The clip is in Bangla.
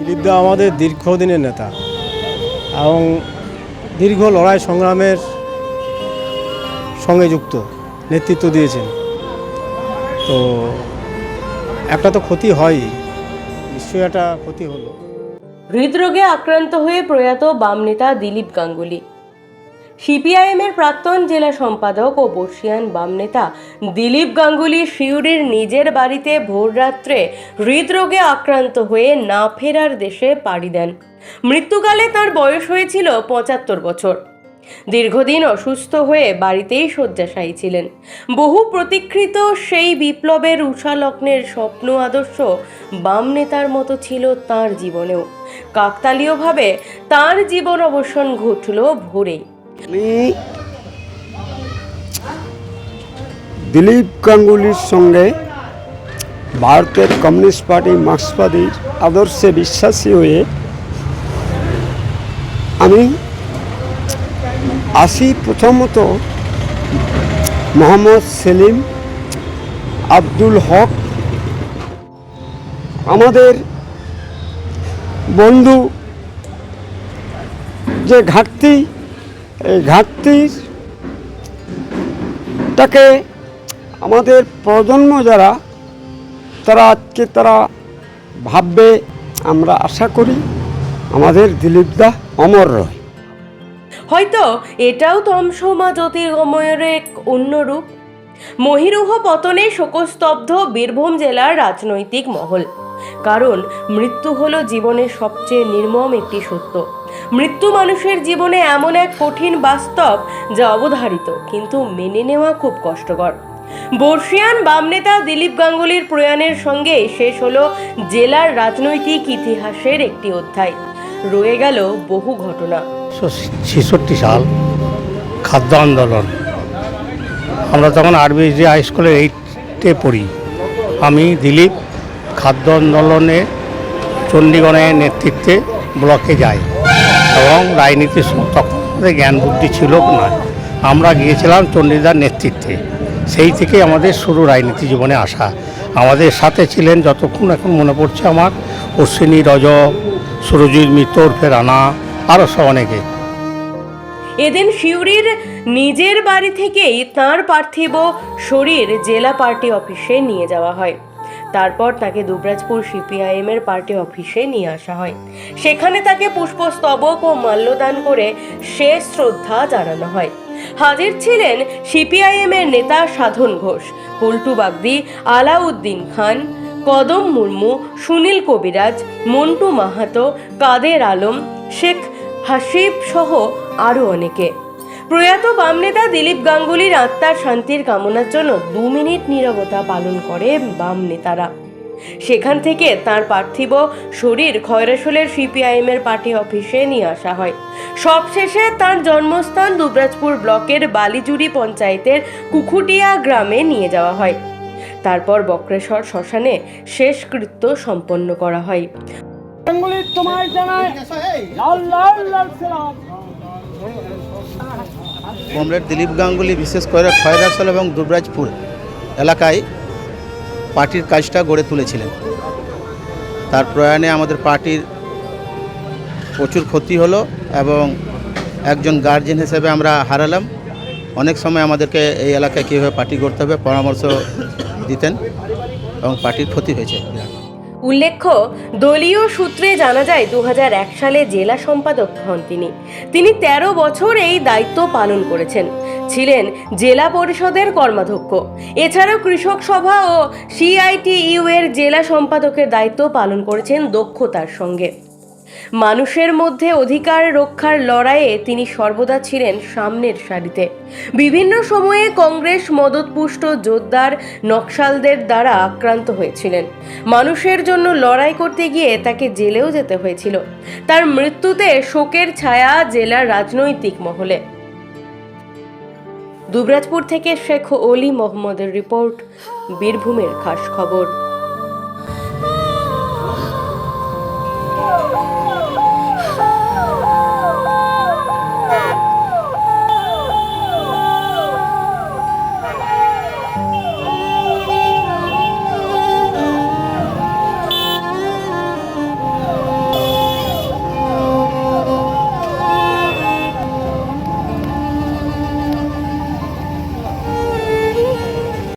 দিলীপ দা আমাদের দীর্ঘদিনের নেতা এবং দীর্ঘ লড়াই সংগ্রামের সঙ্গে যুক্ত, নেতৃত্ব দিয়েছেন। তো একটা তো ক্ষতি হয়ই, নিশ্চয়ই একটা ক্ষতি হলো। হৃদরোগে আক্রান্ত হয়ে প্রয়াত বাম নেতা দিলীপ গাঙ্গুলি। সিপিআইএমের প্রাক্তন জেলা সম্পাদক ও বর্ষিয়ান বাম নেতা দিলীপ গাঙ্গুলি সিউড়ির নিজের বাড়িতে ভোররাত্রে হৃদরোগে আক্রান্ত হয়ে না ফেরার দেশে পাড়ি দেন। মৃত্যুকালে তার বয়স হয়েছিল ৭৫ বছর। দীর্ঘদিন অসুস্থ হয়ে বাড়িতেই শয্যাশায়ী ছিলেন। বহু প্রতীক্ষিত সেই বিপ্লবের উষালগ্নের স্বপ্ন আদর্শ বাম নেতার মতো ছিল তাঁর জীবনেও। কাকতালীয়ভাবে তাঁর জীবন অবসান ঘটল ভোরেই। আমি দিলীপ গাঙ্গুলির সঙ্গে ভারতের কমিউনিস্ট পার্টি মার্ক্সবাদীর আদর্শে বিশ্বাসী হয়ে আমি আসি। প্রথমত মোহাম্মদ সেলিম, আব্দুল হক, আমাদের বন্ধু যে ঘাটতি, এই ঘাটতিটাকে আমাদের প্রজন্ম যারা তারা আজকে তারা ভাববে, আমরা আশা করি আমাদের দিলীপদা অমর রয়। হয়তো এটাও তমসমা জ্যোতির্গময়ের এক অন্য রূপ। মহীরুহ পতনে শোকস্তব্ধ বীরভূম জেলার রাজনৈতিক মহল। কারণ মৃত্যু হলো জীবনের সবচেয়ে নির্মম একটি সত্য। মৃত্যু মানুষের জীবনে এমন এক কঠিন বাস্তব যা অবধারিত, কিন্তু মেনে নেওয়া খুব কষ্টকর। বর্ষিয়ান বাম নেতা দিলীপ গাঙ্গুলির প্রয়াণের সঙ্গে শেষ হলো জেলার রাজনৈতিক ইতিহাসের একটি অধ্যায়। রয়ে গেল বহু ঘটনা। ৬৬ সাল খাদ্য আন্দোলন, আমরা তখন আরবিজি হাই স্কুলে 8-এ পড়ি। আমি দিলীপ খাদ্য আন্দোলনে চণ্ডীগড়ের নেতৃত্বে ব্লকে যাই এবং রাজনীতি তখন আমাদের জ্ঞান বুদ্ধি ছিল না, আমরা গিয়েছিলাম চণ্ডীদার নেতৃত্বে। সেই থেকে আমাদের শুরু রাজনীতি জীবনে আসা। আমাদের সাথে ছিলেন, যতক্ষণ এখন মনে পড়ছে আমার, অশ্বিনী, রজব, সুরজিৎ মিত্র, রানা, আরও সব অনেকে। এদিন সিউড়ির নিজের বাড়ি থেকেই তাঁর পার্থিব শরীর জেলা পার্টি অফিসে নিয়ে যাওয়া হয়। তারপর তাকে দুবরাজপুর সিপিআইএমের পার্টি অফিসে নিয়ে আসা হয়। সেখানে তাকে পুষ্পস্তবক ও মাল্যদান করে শেষ শ্রদ্ধা জানানো হয়। হাজির ছিলেন সিপিআইএমের নেতা সাধন ঘোষ, পল্টু বাগদি, আলাউদ্দিন খান, কদম মুর্মু, সুনীল কবিরাজ, মন্টু মাহাতো, কাদের আলম, শেখ হাসিব সহ আরও অনেকে। প্রয়াত বাম নেতা দিলীপ গাঙ্গুলির আত্মার শান্তির কামনার জন্য 2 মিনিট নীরবতা পালন করে বাম নেতারা। সেখান থেকে তার পার্থিব শরীর খয়রাশোলের সিপিআইএমের পার্টি অফিসে নিয়ে আসা হয়। সবশেষে তার জন্মস্থান দুবরাজপুর ব্লকের বালিজুড়ি পঞ্চায়েতের কুকুটিয়া গ্রামে নিয়ে যাওয়া হয়। তারপর বক্রেশ্বর শ্মশানে শেষকৃত্য সম্পন্ন করা হয়। কমরেড দিলীপ গাঙ্গুলি বিশেষ করে খয়রাশোল এবং দুবরাজপুর এলাকায় পার্টির কাজটা গড়ে তুলেছিলেন। তার প্রয়াণে আমাদের পার্টির প্রচুর ক্ষতি হলো এবং একজন গার্জেন হিসেবে আমরা হারালাম। অনেক সময় আমাদেরকে এই এলাকায় কীভাবে পার্টি গড়তে হবে পরামর্শ দিতেন এবং পার্টির ক্ষতি হয়েছে। উল্লেখ্য, দলীয় সূত্রে জানা যায় 2001 সালে জেলা সম্পাদক হন তিনি। 13 বছর এই দায়িত্ব পালন করেছেন। ছিলেন জেলা পরিষদের কর্মাধ্যক্ষ। এছাড়াও কৃষক সভা ও সিআইটিইউ এর জেলা সম্পাদকের দায়িত্ব পালন করেছেন দক্ষতার সঙ্গে। মানুষের মধ্যে অধিকার রক্ষার লড়াইয়ে তিনি সর্বদা ছিলেন সামনের সারিতে। বিভিন্ন সময়ে কংগ্রেস মদতপুষ্ট যোদ্ধার নকশালদের দ্বারা আক্রান্ত হয়েছিলেন। মানুষের জন্য লড়াই করতে গিয়ে তাকে জেলেও যেতে হয়েছিল। তার মৃত্যুতে শোকের ছায়া জেলার রাজনৈতিক মহলে। দুবরাজপুর থেকে শেখ অলি মোহাম্মদের রিপোর্ট, বীরভূমের খাস খবর।